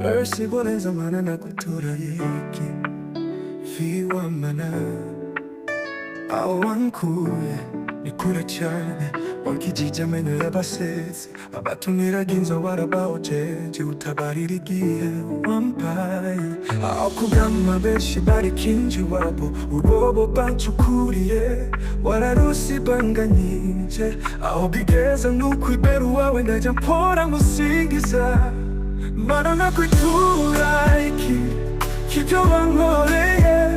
Mercy boneza mana nakutura yiki Fiwa mana Aho wankuye ni kure cyane Wankijije amenyo basetse abatumiraga inzobara bahojeje utabarira igihe wampaye aho kugama benshi barikinje iwabo ubobo bancukuriye wararusibanganyije aho bigeze nukwibera uwawe ndajya mpora ngusingiza mana nakwitura iki kibyo wankoreye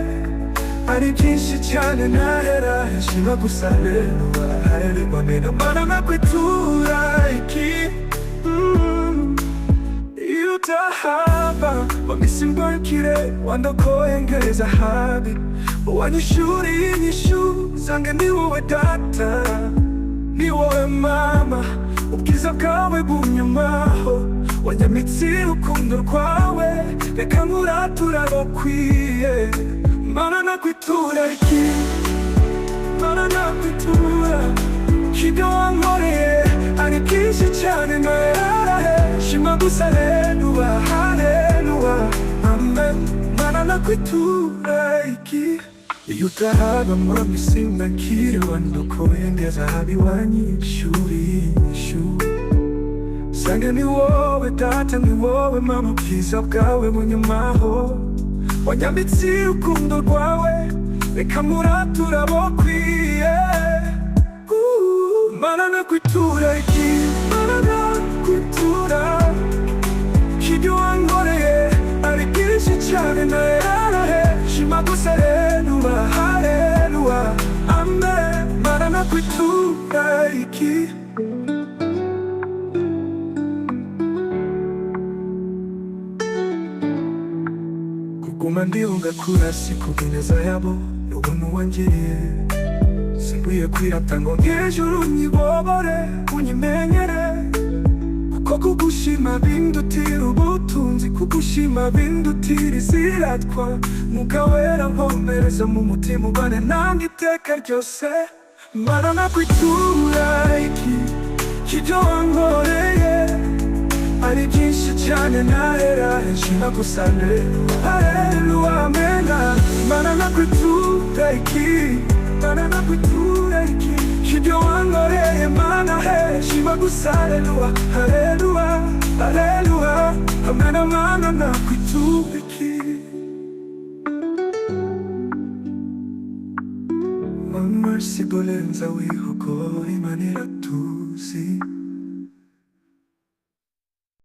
ari byinshi cyane ntahera heshima gusa rero harerimwa mena mana nakwitura iki iyo utahaba wamisimbakire wandokoye ngereza habi wanyishuriye inyishu zange ni wowe data ni wowe mama ubwiza bwawe bunyumaho wanyamitsi urukundo rwawe reka nkuratura bakwiye mana nakwitura iki mana nakwitura kibyo wankoreye ari byinshi cyane ntahera shima gusa haleluya haleluya amen mana nakwitura iki iyo utahaba mwami simbakire wandokoye ngeza habi wanyishuriye inyishu zange ni wowe data ni wowe mama ubwiza bwawe bunyumaho wanyambitse urukundo rwawe reka muratura bakwiye mana nakwitura iki mana nakwitura kibyo wankoreye ari byinshi cyane ntahera shima gusa haleluya haleluya amen mana nakwitura iki Guma ndihunga kurasi kubineza yabo ubuntu wangiriye simbuye kwirata ngo ngejuru nyibobore unyimenyere kuko kugushima bindutira ubutunzi kugushima bindutira iziratwa mugawera nkomereza mu mutima ubane nange iteka ryose mana nakwitura iki kibyo wankoreye ari byinshi cyane ntahera heshima gusa haleluya amen mana nakwitura iki mana nakwitura iki kibyo wankoreye mana heshima gusa haleluya haleluya haleluya amen mana nakwitura iki mercy bolenza wihogora imana iratuzi